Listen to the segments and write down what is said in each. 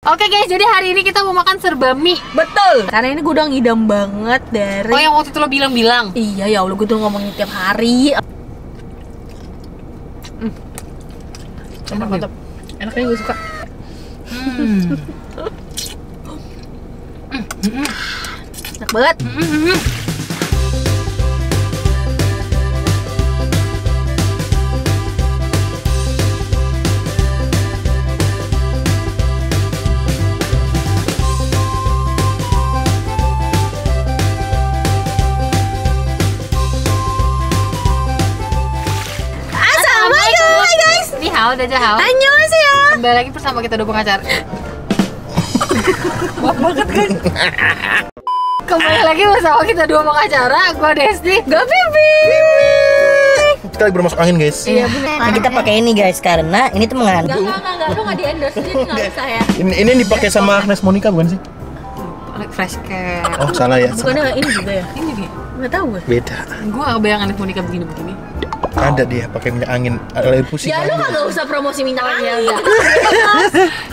Oke guys, jadi hari ini kita mau makan serba mie. Betul. Karena ini gue udah ngidam banget dari... Oh, yang waktu itu lo bilang-bilang. Iya ya Allah, gue tuh ngomongin tiap hari. Mantap. Enaknya gue suka. Enak banget. Halo, Dajahal. Annyeonghaseyo. Kembali lagi bersama kita dua pengacara. Maaf banget guys. Kembali lagi bersama kita dua pengacara. Gue Desti, gue Bibi. Kita lagi bermasuk angin guys. Iya benar. Nah, kita pakai ini guys karena ini tuh mengandung. Enggak, lu nggak di endorse jadi nggak usah ya. Ini dipakai sama Agnes Monica bukan sih? Fresh care. Oh salah ya. Bukannya ini juga ya? Ini dia. Nggak tahu gue. Beda. Gue gak bayangin Monica begini-begini. Ada dia pakai minyak angin air pusing. Ya lu kagak usah promosi minyak angin.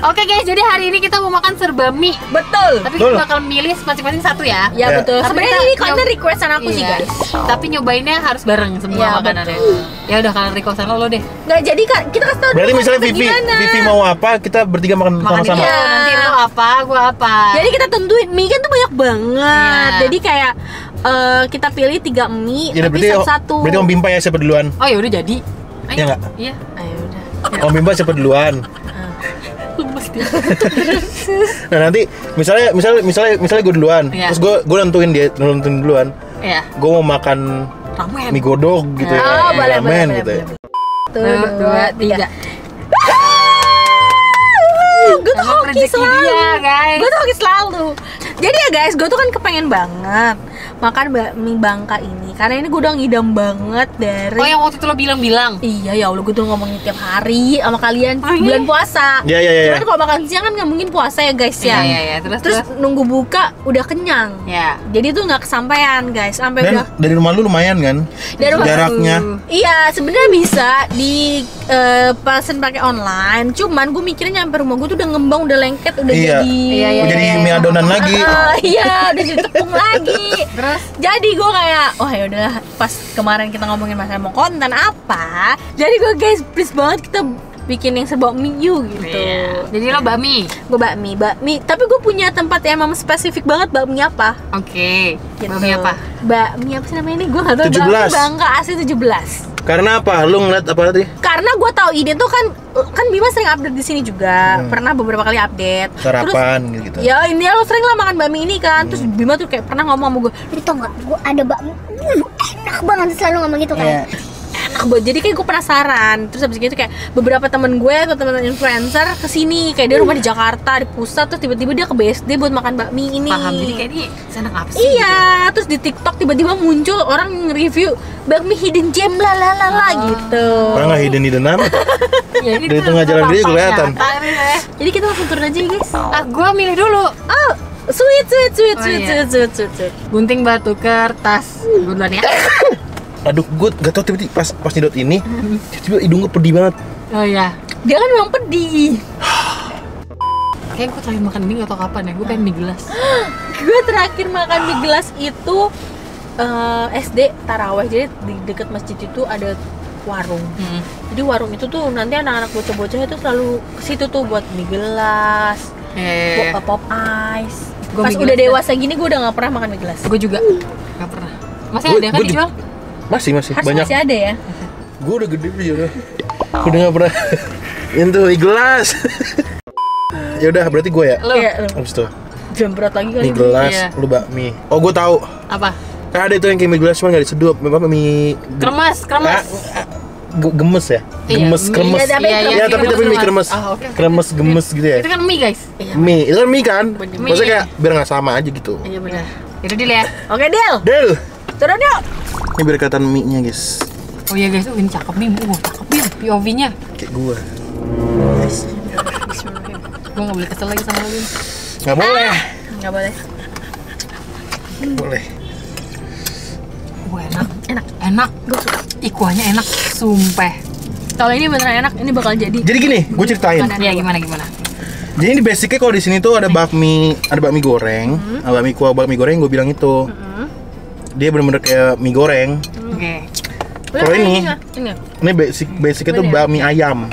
Oke guys, jadi hari ini kita mau makan serba mie. Betul. Tapi kita bakal milih masing-masing satu ya. Ya Ya. betul. Tapi Sebenarnya kita ini konten requestan aku sih Iya. guys. Tapi nyobainnya harus bareng semua Iya, makanannya. Ya udah, kalau requestan lo deh. Nggak jadi kan kita kasih tau dulu Berarti misalnya konsepnya gimana. Vivi mau apa, kita bertiga makan Makan sama-sama. itu, nanti lo apa, gue apa. Jadi kita tentuin mie kan tuh banyak banget. Iya. Jadi kayak kita pilih 3 mie Ya, tapi berarti satu-satu. berarti Om Bimpa ya siapa duluan? Oh ya udah jadi. Ayo. Iya nggak? Iya. Ayo udah. Om Bimpa siapa duluan? Lemes dia. Nah nanti misalnya gue duluan, Iya. terus gue nentuin duluan. Iya. Gue mau makan Ramen. mie godog gitu ya, Oh, boleh, ramen boleh, gitu ya. boleh. 1, 2, 3. Gue tuh Emang hoki rezeki selalu. dia, guys. Gue tuh hoki selalu. Jadi ya guys, gue tuh kan kepengen banget makan bakmi Bangka ini. Karena ini gue udah ngidam banget dari... Oh, yang waktu itu lo bilang-bilang. Iya ya Allah, gue tuh ngomongin tiap hari sama kalian Oh, iya? bulan puasa. Iya. Cuman kalau makan siang kan nggak mungkin puasa ya guys ya. Iya. Terus nunggu buka udah kenyang. Ya. Jadi tuh nggak kesampaian guys, sampai Dan udah dari rumah lu lumayan kan? Dari rumah- Jaraknya. Iya, sebenarnya bisa di pesen pakai online. Cuman gue mikirnya nyampe rumah gue tuh udah ngembang, udah lengket, udah Iya. jadi Jadi mie adonan lagi. iya, udah jadi tepung lagi. Terus? Jadi gue kayak, oh ya udah, pas kemarin kita ngomongin masalah mau konten apa. Jadi gue guys, please banget kita bikin yang serba mie yuk gitu. Iya. Jadi lo bakmi. Gue bakmi. Tapi gue punya tempat yang emang spesifik banget bakmi apa. Oke. Gitu. Bakmi apa? Bakmi apa sih namanya ini? Gue nggak tahu. 17. Bakmi Bangka asli 17. Karena apa? Lu ngeliat apa tadi? Karena gue tahu ide tuh kan Bima sering update di sini juga, pernah beberapa kali update. Sarapan gitu. Ya ini lo sering lah makan bakmi ini kan. Terus Bima tuh kayak pernah ngomong sama gue, Lu tau gak? Gue ada bakmi. Enak banget selalu ngomong gitu kan. Iya. enak banget. Jadi kayak gue penasaran. Terus habis gitu kayak beberapa temen gue atau teman-teman influencer kesini, kayak dia rumah di Jakarta di pusat, terus tiba-tiba dia ke BSD buat makan bakmi ini. Paham, jadi kayak ini enak apa sih? Iya, terus di TikTok tiba-tiba muncul orang nge-review bakmi hidden gem lah gitu. Orang nggak hidden amat. Ya, ini Dari tuh tengah jalan dia tampaknya. kelihatan. Jadi kita langsung turun aja ya guys. Gua milih dulu. Oh, sweet. Gunting batu kertas. Gue duluan ya. Aduh, gue gak tau tiba-tiba pas nyedot ini, tiba-tiba hidung gue pedih banget. Oh iya. Dia kan memang pedih. Kayak gue terakhir makan mie gak tau kapan ya. Gue pengen mie gelas. Gue terakhir makan mie gelas itu SD taraweh. Jadi di dekat masjid itu ada warung. Jadi warung itu tuh nanti anak-anak bocah-bocah itu selalu ke situ tuh buat mie gelas, pop ice. Gua Pas mie udah gelas dewasa gini gue udah nggak pernah makan mie gelas. Gue juga gak pernah. Masih Gua- ada kan gua dijual? Masih Harus banyak. masih ada ya. Gue udah gede sih udah. Udah gak pernah nyentuh mie gelas. Ya udah berarti gue ya. Lu Iya, Abis itu jambret lagi kali. mie gelas, Iya. lu bakmi. Oh gue tahu. apa? Kan ada itu yang kayak mie gelas cuma gak disedup. Apa mie Kremes. gemes ya? Iya, Gemes, mie. kremes. Iya, tapi kremes. Ya tapi mie kremes. Oh, oke. Kremes gemes gitu ya. Itu kan mie guys. Mie, itu kan mie kan? Mie. Maksudnya kayak biar gak sama aja gitu. Iya benar. Itu deal ya. Oke Del, Del, turun yuk. ini biar kelihatan mie-nya guys. Oh iya guys, ini cakep nih. Cakep nih POV-nya. Kayak gue. Gue gak boleh kesel lagi sama lu. Gak boleh. Nggak boleh. Boleh. Enak. Gue suka. Ikuahnya enak, sumpah. Kalau ini beneran enak, ini bakal jadi. Jadi gini, gue ceritain. Iya gimana? Jadi basicnya kalau di sini tuh ada bakmi goreng, bakmi kuah, bakmi goreng gue bilang itu. Dia bener-bener kayak mie goreng. Oke. Kalau ini basicnya tuh bakmi ayam.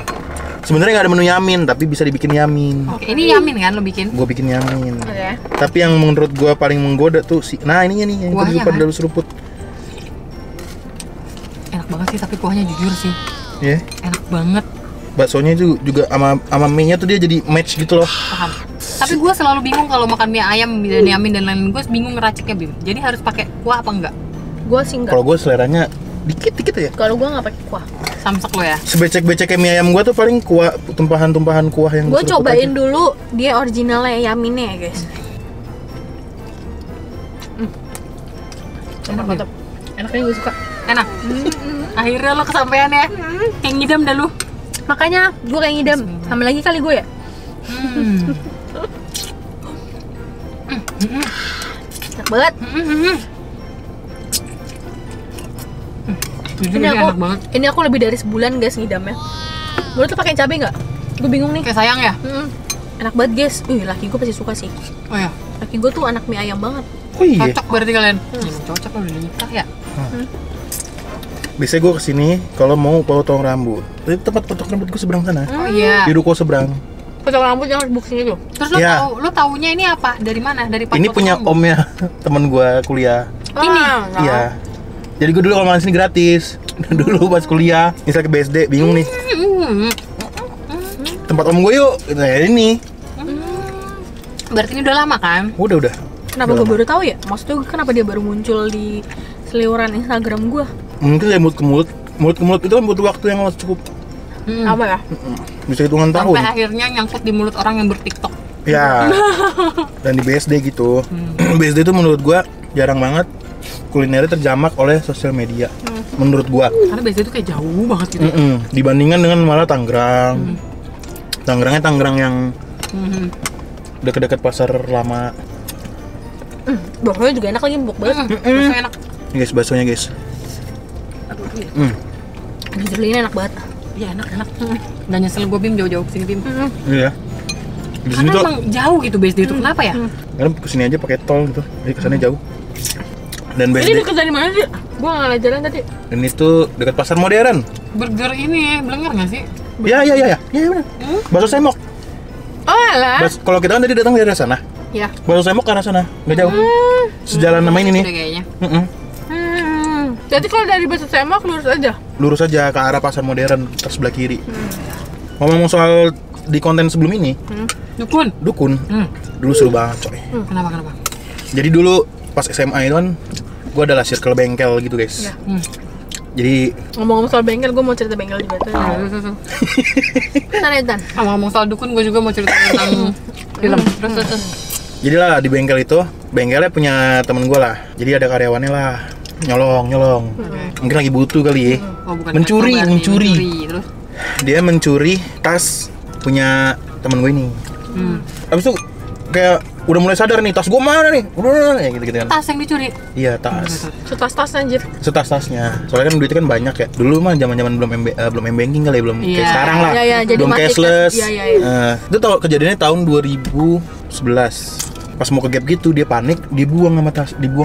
Sebenarnya nggak ada menu yamin, tapi bisa dibikin yamin. Oke, ini yamin kan lo bikin? Gue bikin yamin. Oke. Tapi yang menurut gue paling menggoda tuh nah ininya nih yang tadi Kuahnya pada kan? dalu seruput. Enak banget sih, tapi kuahnya jujur sih Ya, enak banget. baksonya juga sama mie-nya tuh dia jadi match gitu loh. Paham. Tapi gue selalu bingung kalau makan mie ayam dan yamin dan lain-lain, gue bingung ngeraciknya Bim. Jadi harus pakai kuah apa enggak? Gue sih enggak. Kalau gue seleranya dikit-dikit ya. Kalau gue nggak pakai kuah. Samsak lo ya. Sebecek-beceknya mie ayam gue tuh paling kuah, tumpahan-tumpahan kuah yang Gue diseruput cobain aja. dulu dia originalnya yaminnya ya guys. Enak banget. Enaknya gue suka. Enak. Akhirnya lo kesampaian ya. Yang ngidam dah lu. Makanya gue kayak ngidam. Tambah lagi kali gue ya. Enak banget. Jujur Ini ini aku, enak banget. ini aku lebih dari sebulan guys ngidamnya. Menurut tuh pakai cabai nggak? Gue bingung nih. Kayak sayang ya? Enak banget guys. Laki gue pasti suka sih. Oh ya. Laki gue tuh anak mie ayam banget. Oh iya. Cocok berarti kalian. Cocok lo udah nikah ya. Biasanya gue kesini kalau mau potong rambut. Tapi tempat potong rambut gue seberang sana. Oh iya. Di ruko seberang. Potong rambut yang di sini tuh. Terus lo Iya. tahu, lo taunya ini apa? Dari mana? Dari Ini punya omnya temen gue kuliah. Ini? Iya. Jadi gue dulu kalau makan sini gratis. Dulu pas kuliah, misal ke BSD, bingung nih. Tempat om gue yuk. Nah ini. Berarti ini udah lama kan? Udah. Kenapa gue baru tahu ya? Maksudnya kenapa dia baru muncul di seliweran Instagram gue? Mungkin dari mulut ke mulut itu kan butuh waktu yang cukup. Apa ya? Bisa hitungan tahun. Sampai akhirnya nyangkut di mulut orang yang bertiktok. Ya. Dan di BSD gitu. BSD itu menurut gua jarang banget kulinernya terjamak oleh sosial media. Menurut gua. Karena biasanya itu kayak jauh banget gitu. Dibandingkan dengan malah Tangerang. Tangerangnya Tangerang yang dekat-dekat pasar lama. Baksonya juga enak lagi, empuk banget. Rasanya enak. Ini guys, baksonya guys. Aduh, iya. Jujur ini enak banget. Iya enak. Gak nyesel gue Bim jauh-jauh kesini Bim. Iya. Di sini Karena tuh emang jauh gitu BSD itu. Kenapa ya? karena kesini aja pakai tol gitu. Jadi kesannya jauh. Dan Ini BSD deket dari mana sih? Gue nggak ngeliat jalan tadi. dan itu dekat pasar modern. Burger ini Blenger gak sih? Ya benar. Bakso semok. Oh alah. Kalau kita kan tadi datang dari sana. Ya. Bakso semok ke arah sana, nggak jauh. Sejalan nama ini nih. Udah kayaknya. Jadi kalau dari Bakso Semok lurus aja. Lurus aja ke arah pasar modern terus sebelah kiri. Ngomong soal di konten sebelum ini, dukun. Dulu seru banget coy. Kenapa? Jadi dulu pas SMA itu kan gue adalah circle bengkel gitu guys. Ya. Jadi Ngomong-ngomong soal bengkel, gue mau cerita bengkel juga tuh. Tan. Ngomong soal dukun, gue juga mau cerita tentang film. Terus. jadi lah di bengkel itu, bengkelnya punya temen gue lah. Jadi ada karyawannya lah, nyolong. Mungkin lagi butuh kali ya. Oh, bukan Mencuri. Terus. Dia mencuri tas punya temen gue ini. Habis itu kayak udah mulai sadar nih, tas gue mana nih? Udah ya gitu kan. Tas yang dicuri. Iya, tas. Setas-tas anjir. Setas-tasnya. Soalnya kan duitnya kan banyak ya. Dulu mah zaman-zaman belum m-banking kali ya, belum kayak Iya. sekarang lah. Iya, jadi belum masih cashless. Iya. Itu kejadiannya tahun 2011. Pas mau ke Gap gitu dia panik, dibuang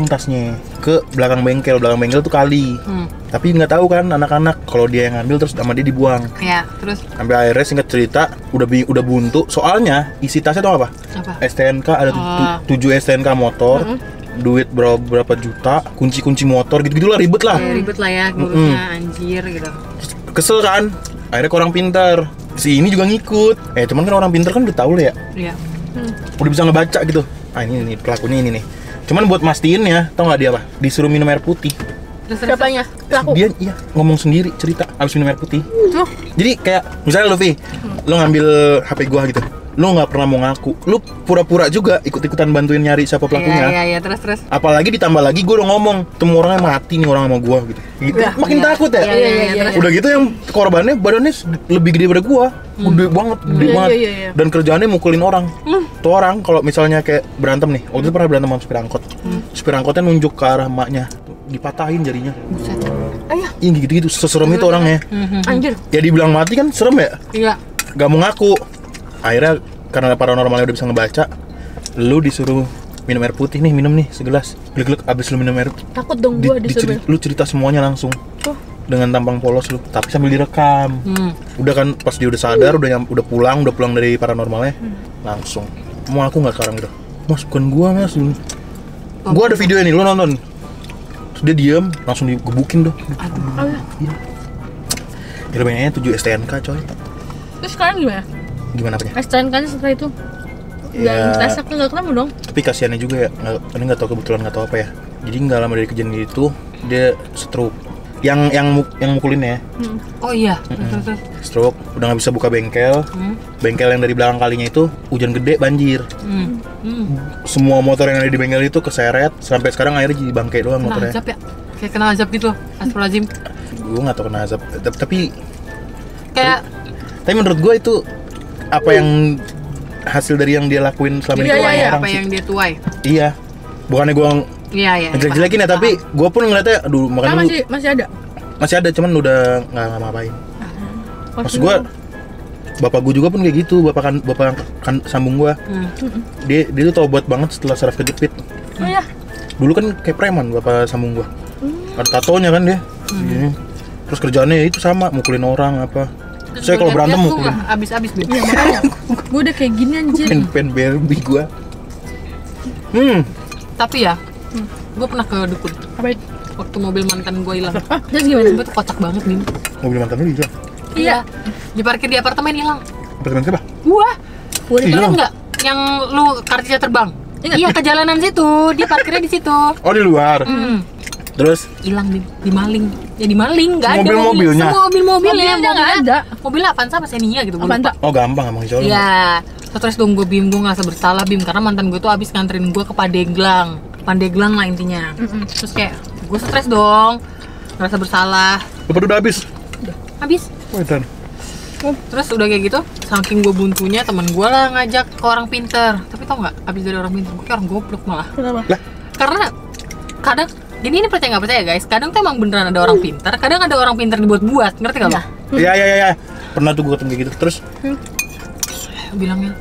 tasnya ke belakang bengkel. Belakang bengkel tuh kali. Tapi nggak tahu kan anak-anak kalau dia yang ngambil terus sama dia dibuang. Iya, terus Sampai akhirnya singkat cerita udah buntu. Soalnya isi tasnya tau apa? apa? STNK ada 7 STNK motor. Duit berapa juta, kunci motor gitu-gitulah ribet lah. Ya, ribet lah ya ngurusnya anjir gitu. Kesel kan? Akhirnya ke orang pintar. Si ini juga ngikut. Cuman kan orang pintar kan udah tahu lah ya. Iya. Udah bisa ngebaca gitu. Ini pelakunya ini nih. Cuman buat mastiin ya, tau nggak dia apa? Disuruh minum air putih. Terus Siapanya? Pelaku. Dia ngomong sendiri cerita abis minum air putih. Tuh. Jadi kayak misalnya Luffy, lu ngambil HP gua gitu. Lu nggak pernah mau ngaku, lu pura-pura juga ikut-ikutan bantuin nyari siapa pelakunya. Iya, terus. Apalagi ditambah lagi gue udah ngomong, temu orangnya mati nih orang sama gua gitu. Makin takut ya. Iya. Udah gitu yang korbannya badannya lebih gede daripada gua. Gede banget. Iya. Dan kerjaannya mukulin orang. Tuh orang kalau misalnya kayak berantem nih, waktu itu pernah berantem sama supir angkot. Supir angkotnya nunjuk ke arah emaknya, dipatahin jarinya. Buset. Ini gitu-gitu, seserem itu orangnya. Anjir. Ya dibilang mati kan serem ya? Iya. Gak mau ngaku. Akhirnya karena paranormalnya udah bisa ngebaca, lu disuruh minum air putih nih, minum nih segelas. Glek-glek abis lu minum air, Takut dong gua disuruh. lu cerita semuanya langsung. Oh. Dengan tampang polos lu, tapi sambil direkam. Udah kan pas dia udah sadar, udah pulang dari paranormalnya, langsung. Mau aku nggak sekarang gitu? Mas, bukan gua mas. Gua ada video ini, lu nonton. Terus dia diam, langsung digebukin dong. Iya. Ya banyak 7 STNK coy. Terus sekarang gimana? Gimana apanya? STNK-nya setelah itu nggak terasa nggak ketemu dong? Tapi kasihannya juga ya, ini nggak tahu kebetulan nggak tahu apa ya. Jadi nggak lama dari kejadian itu dia stroke. Yang mukulin ya. Oh iya. Terus. Stroke, udah nggak bisa buka bengkel. Bengkel yang dari belakang kalinya itu hujan gede banjir. Semua motor yang ada di bengkel itu keseret. Sampai sekarang akhirnya jadi bangkai doang Kena motornya. azab ya? Kayak kena azab gitu. Astagfirullahaladzim. Gue nggak tahu kena azab. Tapi Kayak menurut gue itu apa yang hasil dari yang dia lakuin selama ini ke tuai orang apa sih. yang dia tuai. Iya. Bukannya gue Iya. ngejelek-jelekin ya, tapi gue pun ngeliatnya, aduh makanya Masih ada. masih ada, cuman udah nggak ngapain. Maksud gue, bapak gue juga pun kayak gitu, bapak kan sambung gue. Dia tuh tobat banget setelah saraf kejepit. Oh ya. Dulu kan kayak preman bapak sambung gue. Ada tatonya kan dia. Gini. Terus kerjaannya ya itu sama, mukulin orang apa. Saya kalau berantem mukulin. Abis-abis gitu. Iya makanya. Gue udah kayak gini anjir. Pen Barbie gue. Tapi ya, gue pernah ke dukun. Apa itu? Waktu mobil mantan gue hilang. Terus gimana? Gue tuh kocak banget nih. Mobil mantan lu juga. Iya. Diparkir di apartemen hilang. Apartemen siapa? Gua. Hilang. Ingat nggak? Yang lu kartisnya terbang? Ingat. Iya, ke jalanan situ. Dia parkirnya di situ. Oh di luar. Terus Hilang di maling. Ya di maling, nggak ada Mobil-mobilnya? Semua mobil-mobilnya nggak ada. Mobilnya Avanza apa Xenia gitu. gua Avanza. lupa. oh gampang emang insya Allah. Iya. Terus dong gue ngerasa bersalah Bim karena mantan gue tuh abis nganterin gue ke Pandeglang lah intinya. Terus kayak gue stres dong, ngerasa bersalah. Lepas udah habis. Habis. Oh, dan. Terus udah kayak gitu, saking gue buntunya teman gue lah ngajak ke orang pinter. Tapi tau nggak, abis dari orang pinter gue kayak orang goblok malah. Kenapa? Lah, Karena kadang ini percaya nggak percaya guys, kadang tuh emang beneran ada orang pinter, kadang ada orang pinter dibuat-buat, ngerti gak lo? iya. Pernah tuh gue ketemu kayak gitu. Terus Bilangnya,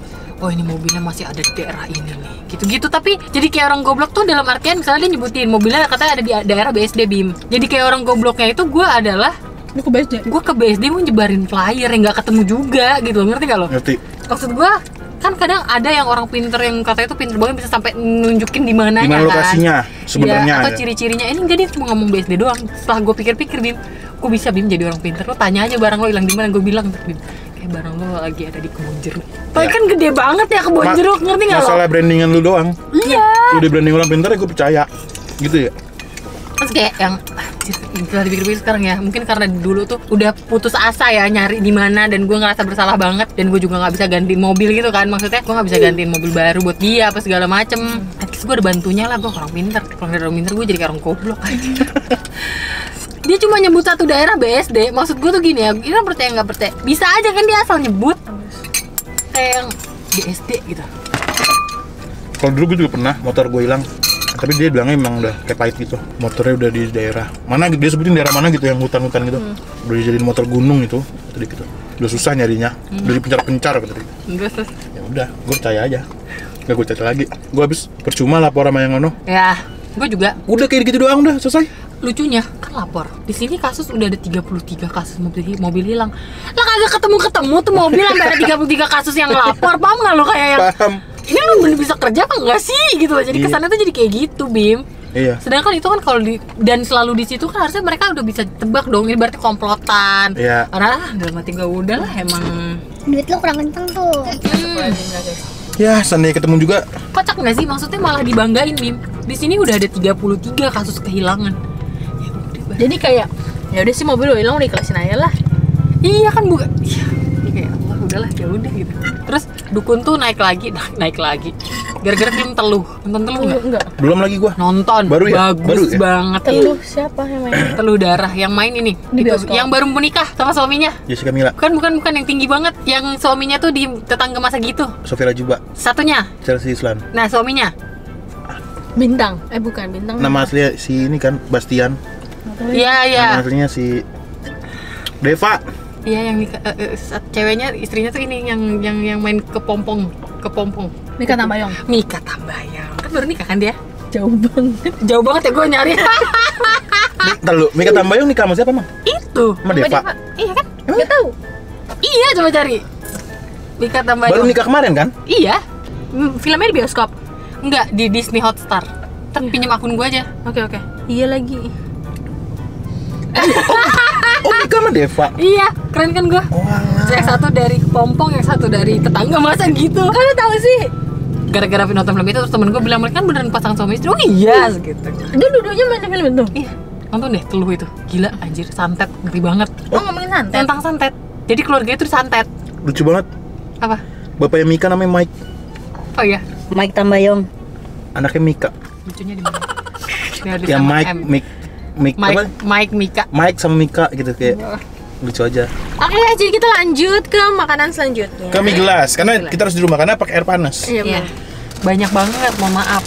oh ini mobilnya masih ada di daerah ini nih, gitu-gitu. Tapi jadi kayak orang goblok tuh dalam artian misalnya dia nyebutin mobilnya katanya ada di daerah BSD Bim. Jadi kayak orang gobloknya itu gue adalah Lu ke BSD? gue ke BSD mau nyebarin flyer yang nggak ketemu juga gitu, ngerti gak lo? ngerti. Maksud gue kan kadang ada yang orang pinter yang katanya itu pinter banget bisa sampai nunjukin di mananya Di mana kan. lokasinya sebenarnya. Ya, atau Ya. ciri-cirinya ini enggak, dia cuma ngomong BSD doang. Setelah gue pikir-pikir Bim, gue bisa Bim jadi orang pinter. Lo tanya aja barang lo hilang di mana, gue bilang Bim kayak barang lo lagi ada di kebun jeruk. Tapi kan gede banget ya kebun jeruk, ngerti nggak lo? Masalah brandingan lu doang. Iya. Udah branding orang pintar ya gue percaya. Gitu ya. Terus kayak yang setelah dipikir-pikir sekarang ya, mungkin karena dulu tuh udah putus asa ya nyari di mana, dan gue ngerasa bersalah banget, dan gue juga nggak bisa gantiin mobil gitu kan, maksudnya gue nggak bisa gantiin mobil baru buat dia apa segala macem. At least gue ada bantunya lah, gue orang pinter. Kalau dari orang pinter gue jadi kayak orang goblok aja. Dia cuma nyebut satu daerah BSD, maksud gue tuh gini ya, ini kan percaya nggak percaya, bisa aja kan dia asal nyebut kayak yang BSD gitu. Kalau dulu gue juga pernah motor gue hilang. Tapi dia bilangnya emang udah kayak pahit gitu. Motornya udah di daerah mana, dia sebutin daerah mana gitu, yang hutan-hutan gitu. Udah dijadiin motor gunung itu tadi gitu. Udah susah nyarinya. Udah dipencar-pencar gitu. Terus Ya udah, gue percaya aja. Gak gue caca lagi. Gue habis percuma lapor sama yang ono. ya gue juga. Udah kayak gitu doang, udah selesai. Lucunya kan lapor di sini kasus udah ada 33 kasus mobil hilang lah, kagak ketemu tuh mobil sampai ada 33 kasus yang lapor. Paham nggak lo kayak yang Paham. ini lu bener bisa kerja apa enggak sih gitu. Jadi Iya. kesannya tuh jadi kayak gitu Bim. Iya. Sedangkan itu kan kalau di dan selalu di situ kan harusnya mereka udah bisa tebak dong, ini berarti komplotan. Iya. Karena dalam hati gue udah lah emang Duit lo kurang kenceng tuh. Ya, seandainya ketemu juga. kocak nggak sih, maksudnya malah dibanggain Bim. Di sini udah ada 33 kasus kehilangan. Ya udah, Jadi kayak ya udah sih mobil lo hilang, udah ikhlasin aja lah. iya kan bukan. Iya, kayak Allah udahlah ya udah gitu. Terus dukun tuh naik lagi. Gara-gara film Teluh. Nonton Teluh nggak? Enggak. Belum lagi gua. Nonton. Baru ya? Bagus Baru ya? banget. Teluh siapa yang main? Teluh Darah yang main ini. Di Itu, bioskop. yang baru menikah sama suaminya. Jessica Mila, Bukan yang tinggi banget. Yang suaminya tuh di tetangga masa gitu. Sofia Lajuba, Satunya. Chelsea Islan. Nah, suaminya. Bintang. Bukan Bintang. Nama aslinya si ini kan Bastian. Iya. Nama aslinya si Deva. Iya yang nikah, ceweknya istrinya tuh ini yang main kepompong. ke Pompong. Mika Tambayong. Mika Tambayong. Kan baru nikah kan dia? Jauh banget. Jauh banget ya gue nyari. Bentar lu, Mika Tambayong nikah sama siapa, Mang? Itu. Sama Deva. Iya kan? Enggak tahu. Iya, coba cari. Mika Tambayong. Baru nikah kemarin kan? Iya. Filmnya di bioskop. Enggak, di Disney Hotstar. Ntar pinjam akun gue aja. Oke. Iya lagi. Oh, nikah sama Deva. Iya, keren kan gue? Oh, alah. Yang satu dari Pompong, yang satu dari tetangga, masa gitu? Kalian tahu sih? Gara-gara nonton film itu terus temen gue bilang mereka kan beneran pasangan suami istri. Oh iya, gitu. Dia dua-duanya main di film itu. Iya, nonton deh Teluh itu. Gila anjir, santet, ngeri banget. Oh, ngomongin santet. Tentang santet. Jadi keluarganya itu disantet. Lucu banget. Apa? Bapaknya Mika namanya Mike. Oh iya, Mike Tambayong. Anaknya Mika. lucunya di mana? Biar Ya sama Mike, M. Mike apa? Mike Mika. Mike sama Mika gitu kayak lucu aja. Oke, jadi kita lanjut ke makanan selanjutnya. Ke mie gelas karena kita harus di rumah karena pakai air panas. Iya, Iya. benar. Banyak banget, mohon maaf.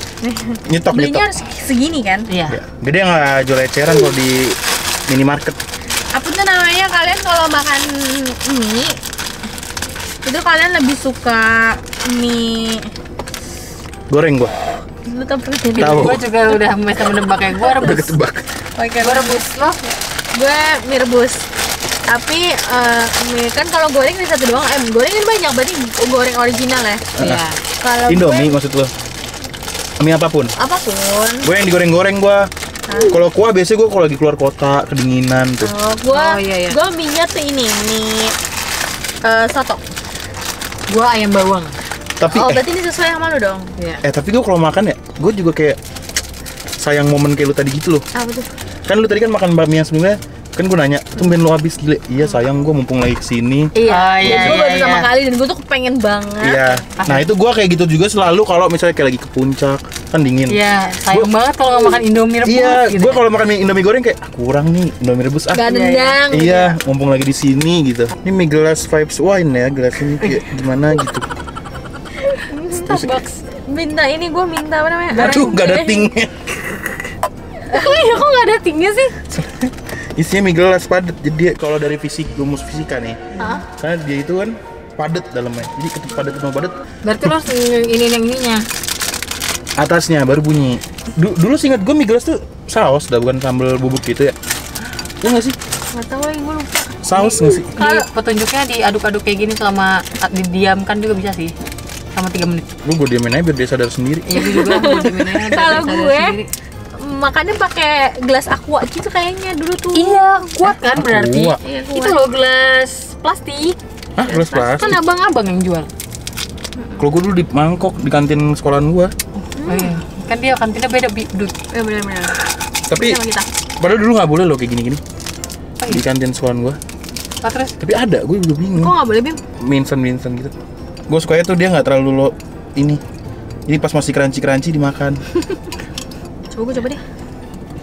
Nyetok. Belinya harus segini kan? Iya. Ya. Gede nggak jual eceran kalau di minimarket. Apa tuh namanya, kalian kalau makan mie itu kalian lebih suka mie Goreng gua. lu tau pernah jadi Tahu. Gue juga udah bisa menebak kayak gue Udah rebus. ketebak. Gue rebus loh. gue mie rebus tapi mie kan kalau goreng ini satu doang, goreng kan banyak berarti goreng original ya. Iya. Kalau Indomie gue maksud lo? Mie apapun. apapun. Gue yang digoreng-goreng gua. Kalau kuah biasanya gue kalau lagi keluar kota kedinginan tuh. Gue Oh, iya. gue mie-nya tuh ini mie soto. Gue ayam bawang. Tapi Oh berarti ini sesuai sama lu dong. Iya. tapi gue kalau makan ya, gue juga kayak sayang momen kayak lu tadi gitu loh. Apa tuh? Kan lu tadi kan makan bakmi yang sebelumnya, kan gue nanya, tumben lu habis gile. Iya sayang, gue mumpung lagi kesini. Oh, iya, gue baru iya, sama iya. kali dan gue tuh pengen banget. Iya. Nah itu gue kayak gitu juga selalu kalau misalnya kayak lagi ke puncak, kan dingin. Iya, sayang banget kalau nggak makan Indomie rebus. Iya, gitu. gue kalau makan mie Indomie goreng kayak kurang nih Indomie rebus ah. Gak nendang. Iya, mumpung lagi di sini gitu. Ini mie gelas vibes wine ya, gelas ini kayak gimana gitu. Starbucks. Minta ini gue minta apa namanya? Aduh, gak ada tingnya. Iya, kok nggak ada tingnya sih? Isinya mie gelas padat. Jadi dia kalau dari rumus fisika nih, karena dia itu kan padat dalamnya. Jadi ketika padat Berarti lo harus ini yang ininya. atasnya baru bunyi. Dulu seingat gue mie gelas tuh saus, dah bukan sambal bubuk gitu ya. Ya nggak sih? Gak tau lagi gue lupa. Saus nggak sih? Di petunjuknya diaduk-aduk kayak gini selama didiamkan juga bisa sih. Selama 3 menit. Gue diamin aja biar dia sadar sendiri. Iya, gue juga mau diminum aja, Kalau sadar gue sendiri. makannya pakai gelas aqua gitu kayaknya dulu tuh. Iya, kuat kan berarti. Aqua. Iya, kuat. Itu loh gelas plastik. Hah, gelas Kan plastik? abang-abang yang jual. Kalau gue dulu di mangkok di kantin sekolahan gue. Oh, iya. Kan dia kantinnya beda Dut. Ya benar-benar. Tapi Sama kita. padahal dulu nggak boleh loh kayak gini-gini di kantin sekolahan gue. Oh, terus Tapi ada, gue juga bingung. Kok nggak boleh Bim? Minsan gitu. Gue sukanya tuh dia nggak terlalu lo ini. Ini pas masih crunchy dimakan. Coba gue coba deh.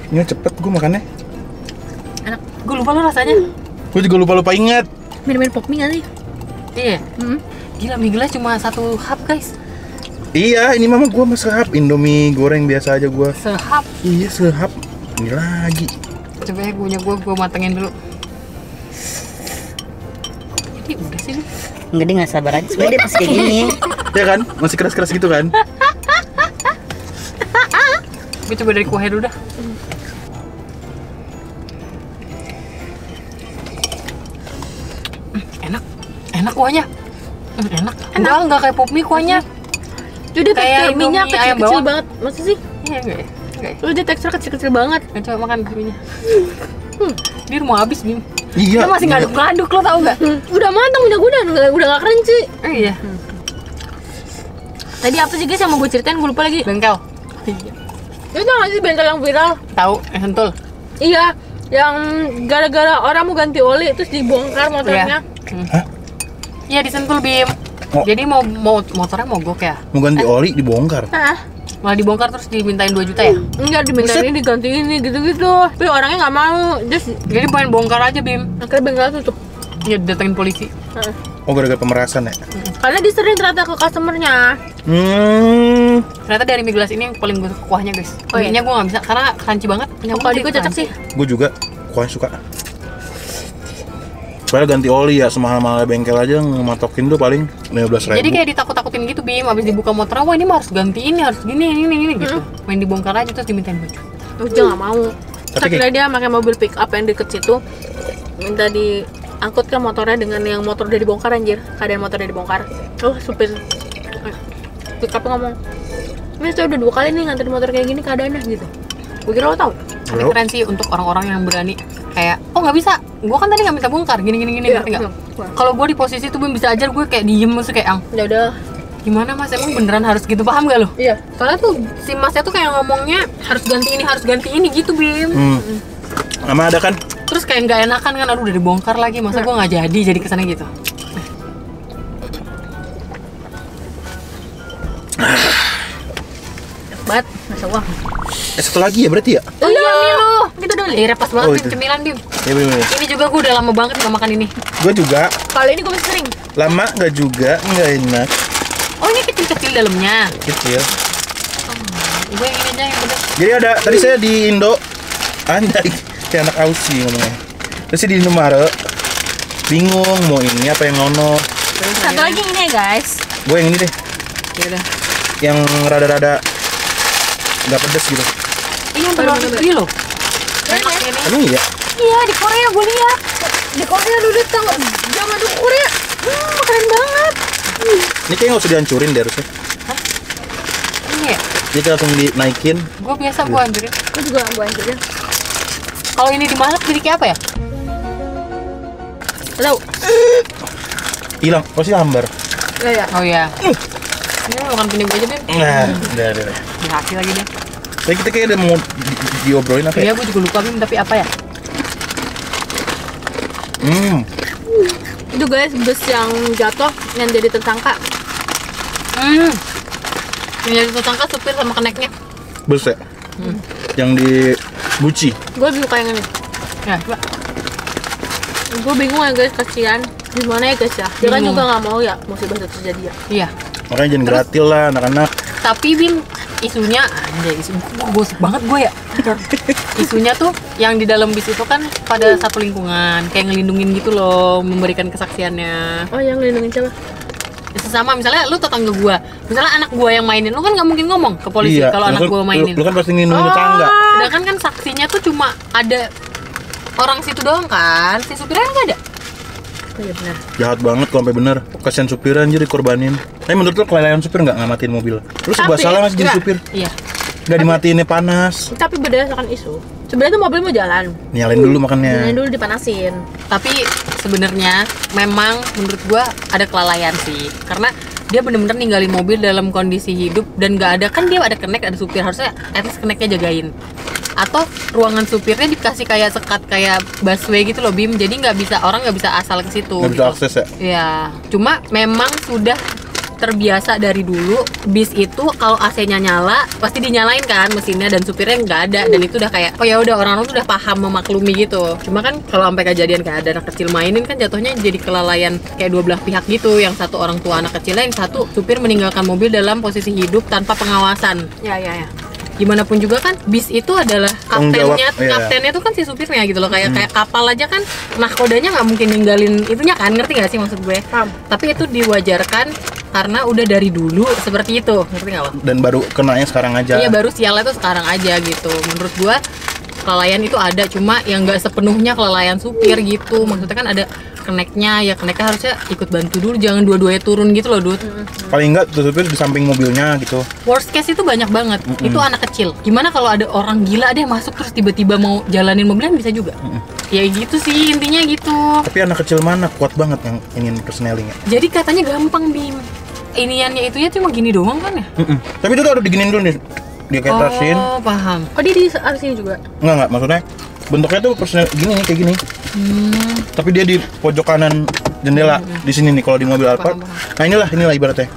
Ini cepet gue makannya. Enak. gue lupa lo rasanya. Gue juga lupa ingat. Minum pop mie nggak sih? Iya. Hmm. Gila, mie gelas cuma 1 hap, guys. Iya, ini mama gue mah sehap Indomie goreng biasa aja gue. Sehap. Iya sehap. Ini lagi. Coba ya punya gue matengin dulu. Ini udah sih nih. Enggak, dia nggak sabar aja. Sebenarnya dia pasti kayak gini. Ya kan, masih keras-keras gitu kan. Gue coba dari kuahnya dulu dah. Enak kuahnya. Enak. Enggak kayak pop mie kuahnya. Jadi Kayak tekstur minyak Indomie ayam kecil-kecil bawang. banget. Masa sih? Iya enggak ya? Enggak ya? Lu dia tekstur kecil-kecil banget. Coba makan mie-nya. Dia mau habis, Bim. Iya. Dia masih ngaduk-ngaduk, lo tau gak? Udah matang, udah gak crunchy. Oh iya. Tadi apa sih guys yang mau gue ceritain, gue lupa lagi. Bengkel. Itu nggak sih bengkel yang viral? Tahu, sentul. Iya, yang gara-gara orang mau ganti oli terus dibongkar motornya. Iya, disentul, Bim. Oh. Jadi mau motornya mogok ya? Mau ganti oli dibongkar. Hah? Malah dibongkar terus dimintain 2 juta ya? Enggak, dimintain ini diganti ini gitu-gitu. Tapi orangnya nggak mau, terus Jadi pengen bongkar aja, Bim. akhirnya bengkel tutup. Ya datengin polisi. Heeh. Oh gara-gara pemerasan ya. Karena disering ternyata ke customernya. Ternyata dari mie gelas ini yang paling gue suka kuahnya, guys. Oh, iya? Mie-nya gue nggak bisa karena crunchy banget. Kalau di gue cocok sih. Gue juga kuahnya suka. Padahal ganti oli ya, semahal-mahal bengkel aja ngematokin tuh paling 15.000. Jadi kayak ditakut-takutin gitu Bim, abis dibuka motor, wah ini mah harus ganti ini, harus gini gitu. Main dibongkar aja terus dimintain baju. Udah nggak mau. Tapi Akhirnya dia pakai mobil pick up yang deket situ, minta diangkut ke motornya dengan yang motor udah dibongkar anjir. Keadaan motor udah dibongkar. Supir pick up ngomong, ini saya udah 2 kali nih nganterin motor kayak gini keadaannya gitu. Gue kira lo tau. Tapi keren sih untuk orang-orang yang berani kayak, oh nggak bisa, gue kan tadi nggak bisa bongkar, gini Iya, ngerti nggak? betul. Kalau gue di posisi itu Bim bisa aja gue kayak diem, maksudnya kayak Ya udah. gimana mas, emang beneran harus gitu, paham gak lo? Iya. Soalnya tuh si masnya tuh kayak ngomongnya harus ganti ini gitu Bim. Sama ada kan? Terus kayak nggak enakan kan, aduh udah dibongkar lagi, masa gue nggak jadi kesana gitu. Banget, masa uang. Satu lagi ya berarti ya? Oh iya Milo, gitu dong. Pas banget Oh, Bim, itu. cemilan Bim. Iya bener. Ini juga gue udah lama banget nggak makan ini. Gue juga Kalau ini gue masih sering. lama nggak juga, nggak enak, Oh ini kecil-kecil dalamnya. kecil. Gue yang ini aja yang bener. Jadi ada tadi saya di Indo, anjay, kayak anak Aussie ngomongnya. Terus di Indomaret, bingung mau ini apa yang nono. Satu lagi ini ya guys. Gue yang ini deh, Ya udah. yang rada-rada nggak pedes gitu. Ini yang berwarna gede loh. Enak ini. Emang iya? Iya di Korea gue lihat. Di Korea dulu tau, jangan di Korea. Keren banget. Ini kayaknya nggak usah dihancurin deh harusnya. Ini ya. Jadi langsung dinaikin. Gue biasa gue ambilin. Gue juga gue anjurin. Kalau ini dimasak jadi kayak apa ya? Tahu? Hilang, pasti hambar. Ya ya. Oh iya. Ini makan punya gue aja deh. Nah, udah. Di kaki lagi deh. Tapi kita kayaknya udah mau diobrolin apa Iya ya? gue juga lupa Bim, tapi apa ya? Itu guys bus yang jatuh yang jadi tersangka. Yang jadi tersangka supir sama keneknya. Bus ya? Yang di Gucci. Gue lebih suka yang ini. Ya, coba. Gue bingung ya guys, kasihan. Gimana ya guys ya? Dia kan Bingung. juga nggak mau ya musibah itu terjadi ya. Iya. Makanya jangan gratil lah anak-anak. Tapi Bim, isunya anjay, isu gosip banget gue ya. Isunya tuh yang di dalam bis itu kan pada satu lingkungan, kayak ngelindungin gitu loh, memberikan kesaksiannya. Oh yang lindungin siapa? Sesama misalnya lu tetangga gua, misalnya anak gua yang mainin, lu kan nggak mungkin ngomong ke polisi kalau anak gua mainin. Lu kan pasti ngelindungin tetangga. Sedangkan kan saksinya tuh cuma ada orang situ doang kan, si supirnya nggak ada. Oh iya benar. Jahat banget kalau sampai bener. Kasihan supir anjir dikorbanin. Tapi menurut lu kelalaian supir nggak ngamatin mobil? Lu serba Tapi, salah nggak sih jadi enggak. supir? Iya. Nggak dimatiinnya panas. Tapi berdasarkan isu, sebenarnya tuh mobil mau jalan, Nyalain dulu makannya. jangan dulu dipanasin. Tapi sebenarnya memang menurut gua ada kelalaian sih, karena dia bener-bener ninggalin mobil dalam kondisi hidup dan nggak ada, kan dia ada kenek, ada supir, harusnya at least keneknya jagain. Atau ruangan supirnya dikasih kayak sekat kayak busway gitu loh Bim, jadi nggak bisa, orang nggak bisa asal ke situ. Nggak bisa gitu. akses ya? Iya, cuma memang sudah terbiasa dari dulu bis itu kalau AC-nya nyala pasti dinyalain kan mesinnya dan supirnya nggak ada, dan itu udah kayak oh ya udah orang-orang tuh udah paham memaklumi gitu. Cuma kan kalau sampai kejadian kayak ada anak kecil mainin kan jatuhnya jadi kelalaian kayak dua belah pihak gitu, yang satu orang tua anak kecilnya, yang satu supir meninggalkan mobil dalam posisi hidup tanpa pengawasan. Ya ya ya. Gimana pun juga kan bis itu adalah Tanggung jawab, kaptennya, iya. kaptennya tuh kan si supirnya gitu loh, kayak kapal aja kan nahkodanya nggak mungkin ninggalin itunya kan, ngerti nggak sih maksud gue? Paham. Tapi itu diwajarkan karena udah dari dulu seperti itu, ngerti nggak lo? Dan baru kenanya sekarang aja. Iya baru sialnya tuh sekarang aja gitu. Menurut gua kelalaian itu ada, cuma yang nggak sepenuhnya kelalaian supir gitu. Maksudnya kan ada keneknya, ya keneknya harusnya ikut bantu dulu, jangan dua-duanya turun gitu loh Dut. Paling enggak tuh supir di samping mobilnya gitu. Worst case itu banyak banget, itu anak kecil. Gimana kalau ada orang gila deh masuk terus tiba-tiba mau jalanin mobil, kan bisa juga. Ya gitu sih intinya gitu. Tapi anak kecil mana kuat banget yang ingin persneling ya? Jadi katanya gampang Bim. Iniannya itu ya cuma gini doang kan ya? Tapi itu tuh harus diginin dulu nih. Dia kayak tasin. Oh paham. Oh dia di arah sini juga. Enggak, maksudnya bentuknya tuh personel gini nih, kayak gini. Tapi dia di pojok kanan jendela di sini nih kalau di mobil Alphard. Nah inilah ibaratnya.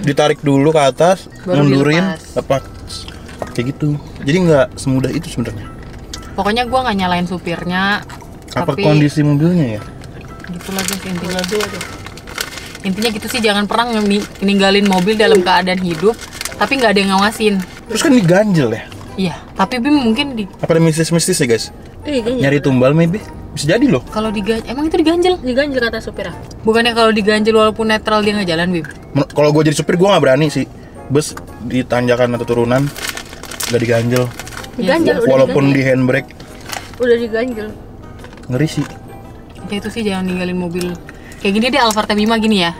Ditarik dulu ke atas, Baru mundurin, dilepas. lepas. Kayak gitu. Jadi nggak semudah itu sebenarnya. Pokoknya gua nggak nyalain supirnya. Apa tapi kondisi mobilnya ya? gitu lagi sih intinya. Intinya gitu sih, jangan pernah ninggalin mobil dalam keadaan hidup tapi nggak ada yang ngawasin. Terus kan diganjel ya? Iya, tapi Bim mungkin di Apa ada mistis-mistis ya guys? Kayaknya. Nyari tumbal maybe? Bisa jadi loh. Kalau emang itu diganjel? Diganjel kata supirnya. Bukannya kalau diganjel walaupun netral dia nggak jalan, Bim? Kalau gue jadi supir gue nggak berani sih. Bus di tanjakan atau turunan nggak diganjel. Diganjel, udah Walaupun di diganjel. handbrake Udah diganjel. ngeri sih. Kayak itu sih jangan ninggalin mobil. Kayak gini deh Alphard Bima gini ya,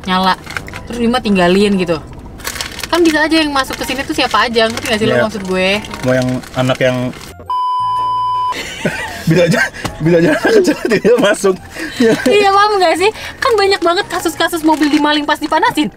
nyala. Terus Bima tinggalin gitu. Kan bisa aja yang masuk ke sini tuh siapa aja, ngerti nggak sih lo Iya. maksud gue? Mau yang anak yang bisa aja anak kecil dia masuk. Ya. Iya paham nggak sih? Kan banyak banget kasus-kasus mobil dimaling pas dipanasin.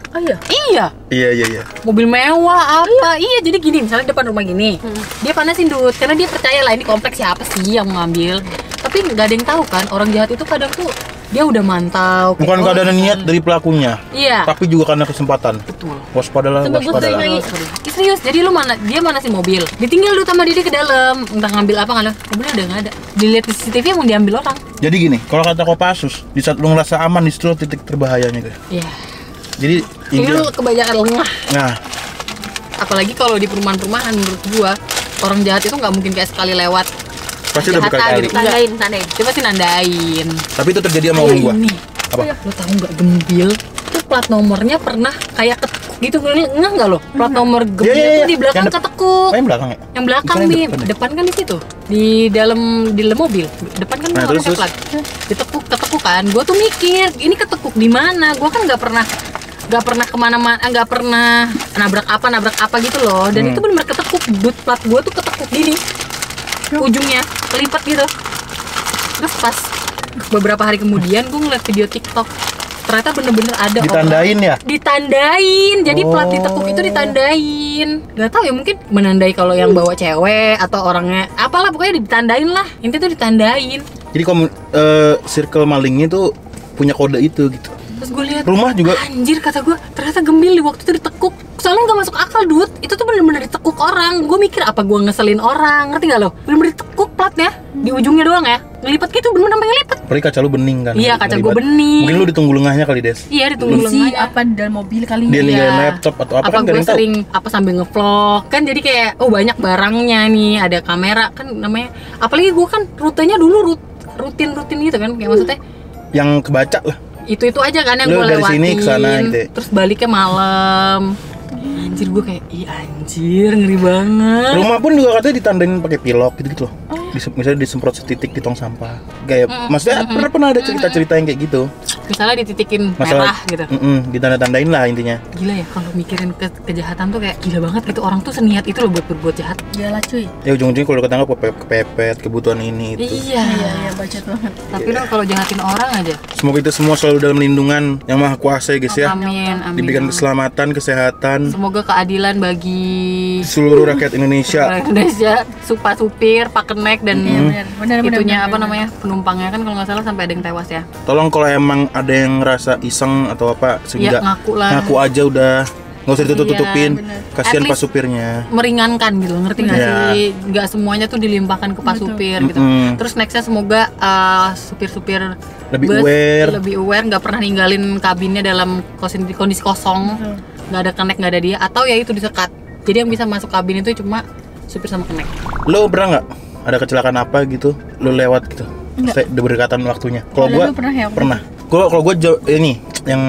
Oh iya. Iya. Iya. Mobil mewah apa? Iya, jadi gini, misalnya depan rumah gini. Dia panasin Dut, karena dia percaya lah ini kompleks siapa sih yang mau ngambil. Tapi nggak ada yang tahu kan, orang jahat itu kadang tuh dia udah mantau. Bukan karena niat dari pelakunya, Iya. tapi juga karena kesempatan. Betul. Waspadalah, Sampai gue sering waspadalah. lagi. Serius, jadi lu dia manasin mobil. Ditinggal Dut sama dia ke dalam. Entah ngambil apa nggak, mobilnya udah nggak ada. Dilihat di CCTV mau diambil orang. Jadi gini, kalau kata Kopassus, di saat lu ngerasa aman di situ titik terbahayanya tuh. Iya. Jadi Ini intinya- lu kebanyakan lengah. nah, Apalagi kalau di perumahan-perumahan menurut gua orang jahat itu nggak mungkin kayak sekali lewat. pasti udah Kejahatan berkali-kali. gitu. Tandain. Dia pasti nandain. Tapi itu terjadi sama Kayak om gua. ini. Apa? Lo tahu nggak gembil? Itu plat nomornya pernah kayak ketekuk gitu, ngeh nggak lo? Plat nomor gembil Iya. tuh di belakang Yang ketekuk. Oh, yang belakang ya? Yang belakang Bukan yang nih, depan ya? depan kan di situ. Di dalam mobil. Depan kan Nah, nggak terus, pakai plat. Ditekuk kan. Gua tuh mikir, ini ketekuk di mana? Gua kan nggak pernah kemana-mana, nggak pernah nabrak apa gitu loh. Dan itu benar-benar ketekuk. Dut plat gua tuh ketekuk gini. Ujungnya kelipat gitu. Terus pas beberapa hari kemudian gue ngeliat video TikTok, ternyata bener-bener ada Ditandain ya? ditandain, jadi plat Oh. ditekuk itu ditandain. Gak tahu ya, mungkin menandai kalau yang bawa cewek atau orangnya apalah, pokoknya ditandain lah, intinya tuh ditandain. Jadi circle malingnya tuh punya kode itu gitu. Terus gue lihat, Rumah juga anjir kata gue, ternyata gembil di waktu itu ditekuk. Soalnya nggak masuk akal Dut, itu tuh bener-bener ditekuk orang. Gue mikir apa gue ngeselin orang, ngerti gak lo? Bener-bener ditekuk platnya, di ujungnya doang ya, ngelipat gitu, bener-bener sampai ngelipet. apalagi kaca lu bening kan. Iya, kaca ngelibat. gue bening. Mungkin lu ditunggu lengahnya kali, Des. Iya, ditunggu Si lengannya. apa di dalam mobil kali Dia ini. ninggalin laptop atau apa kan gak ada gue yang tahu. sering apa sambil ngevlog kan, jadi kayak oh banyak barangnya nih, ada kamera kan namanya. Apalagi gue kan rutenya dulu rutin gitu kan, kayak maksudnya Yang kebaca lah. itu aja kan yang Lu gue dari lewatin. sini ke sana gitu ya. Terus baliknya malam. Anjir, gue kayak ih anjir, ngeri banget. Rumah pun juga katanya ditandain pakai pilok gitu loh. Misalnya disemprot setitik di tong sampah. Kayak maksudnya pernah ada cerita-cerita yang kayak gitu. Misalnya dititikin merah gitu. Ditanda-tandain lah intinya. Gila ya kalau mikirin kejahatan tuh, kayak gila banget gitu, orang tuh seniat itu loh buat berbuat jahat. Iyalah cuy. Ya ujung-ujungnya kalau ketangkap kepepet, kebutuhan ini itu. Iya. Iya bacot banget. Tapi lo kalau jahatin orang aja. Semoga itu semua selalu dalam lindungan yang maha kuasa ya guys ya. Amin. Diberikan keselamatan, kesehatan Semoga keadilan bagi seluruh rakyat Indonesia. Indonesia, supir, pakenek dan Benar. itunya apa namanya, penumpangnya kan kalau nggak salah sampai ada yang tewas ya. Tolong kalau emang ada yang ngerasa iseng atau apa, Iya, sehingga ngaku lah. ngaku aja udah, nggak usah ditutup-tutupin. Iya, bener. Kasihan At pas least supirnya. Meringankan gitu, ngerti nggak Iya. sih? Nggak semuanya tuh dilimpahkan ke pak supir gitu. Terus nextnya semoga supir-supir Lebih bus aware. nggak pernah ninggalin kabinnya dalam kondisi kosong, nggak ada kenek, nggak ada dia, atau ya itu disekat. Jadi yang bisa masuk kabin itu cuma supir sama kenek. Lo pernah nggak ada kecelakaan apa gitu, lo lewat gitu? Berdekatan waktunya. Kalau Kalau gua lu pernah ya? pernah. Kalau gua ini yang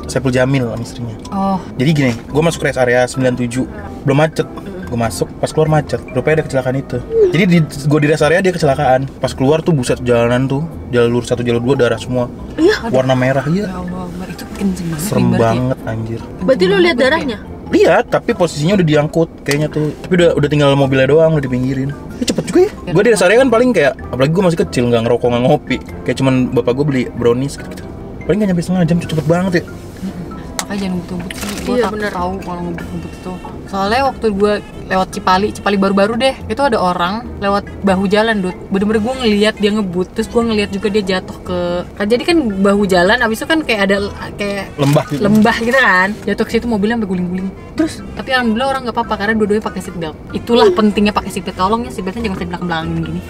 Saiful Jamil sama istrinya. Oh, Jadi gini, gue masuk rest area 97, belum macet. Gue masuk, pas keluar macet. Rupanya ada kecelakaan itu. Jadi gue di rest area, dia kecelakaan. Pas keluar tuh buset, jalanan tuh jalur 1, jalur 2 darah semua. Warna merah, iya. ya Allah, itu kenceng banget. Serem berarti. banget anjir. Berarti lu lihat darahnya? Lihat, tapi posisinya udah diangkut kayaknya tuh. Tapi udah tinggal mobilnya doang, udah dipinggirin. Ini cepet juga ya. Gue di rest area kan paling kayak, apalagi gue masih kecil, nggak ngerokok, nggak ngopi. Kayak cuman bapak gue beli brownies gitu. Paling nggak nyampe setengah jam, cepet banget ya. Makanya jangan ngebut-ngebut sih. Gue Iya, takut bener. tahu kalau ngebut-ngebut itu. Soalnya waktu gue lewat Cipali baru-baru deh, itu ada orang lewat bahu jalan, Dut. Bener-bener gue ngeliat dia ngebut, terus gue ngeliat juga dia jatuh ke. Jadi kan bahu jalan, abis itu kan kayak ada kayak Lembah gitu. lembah gitu kan. Jatuh ke situ, mobilnya sampai guling-guling. Terus tapi alhamdulillah orang nggak apa-apa karena dua-duanya pakai seatbelt. Itulah pentingnya pakai seatbelt. Tolong ya seatbeltnya jangan usah belakang-belakangin gini.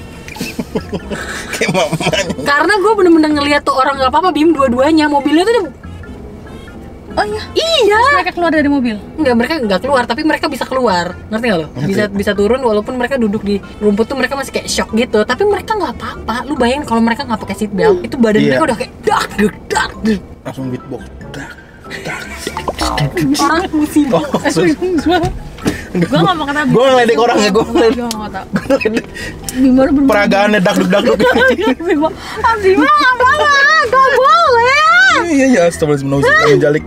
Kayak mamanya. Karena gue bener-bener ngeliat tuh orang nggak apa-apa, Bim, dua-duanya mobilnya tuh Oh iya. Terus mereka keluar dari mobil. Enggak, mereka nggak keluar, tapi mereka bisa keluar. Ngerti nggak lo? Bisa turun walaupun mereka duduk di rumput tuh mereka masih kayak shock gitu. Tapi mereka nggak apa-apa. Lu bayangin kalau mereka nggak pakai seat belt, itu badan Iya. mereka udah kayak dak. Langsung beatbox. Dak. Orang musibah. Gue gak mau kata Gue ngeledek orang ya, gue ngeledek. Gue gak tau. Bima lu bener. Peragaannya dakduk. Bima gak mau, gak boleh. Iya, astagfirullahaladzim, jalik.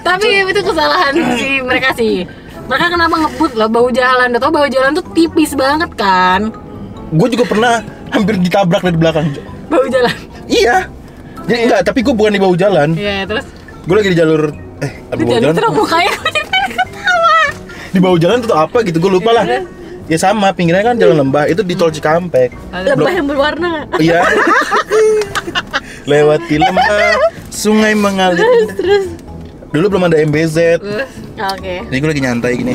Tapi itu kesalahan si mereka sih. Mereka kenapa ngebut lah bahu jalan? Udah tau bahu jalan tuh tipis banget kan? Gue juga pernah hampir ditabrak dari belakang. Bahu jalan. Iya. Jadi enggak, tapi gue bukan di bahu jalan. Iya, terus Gue lagi di jalur di bahu jadi jalan. terus mukanya gue jadi ketawa. Di bahu jalan tuh apa gitu, gue lupa lah. Ya sama, pinggirnya kan jalan lembah, itu di tol Cikampek. Lembah yang berwarna. Iya. Lewati lembah, sungai mengalir. Terus. Dulu belum ada MBZ. Oke. Jadi gue lagi nyantai gini.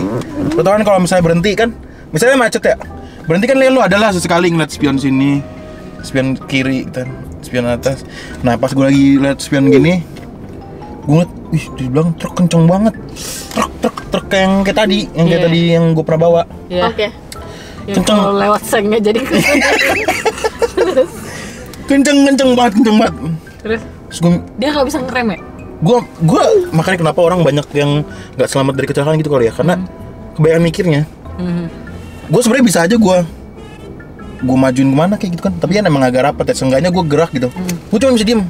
Lo tau kan kalau misalnya berhenti kan, misalnya macet ya, berhenti kan lu adalah sesekali ngeliat spion sini, spion kiri dan spion atas. Nah pas gue lagi liat spion gini, gue ngeliat, wih di belakang truk kenceng banget. Truk yang kayak tadi, yang gue pernah bawa. Iya. Oke. Ya, Kenceng. kalau lewat sengnya jadi Kenceng banget. terus Terus gue dia nggak bisa ngerem ya? makanya kenapa orang banyak yang nggak selamat dari kecelakaan gitu kali ya, karena kebanyakan mikirnya. Gue sebenarnya bisa aja gue majuin kemana kayak gitu kan, tapi kan emang agak rapat ya, seenggaknya gue gerak gitu. Gue cuma bisa diem,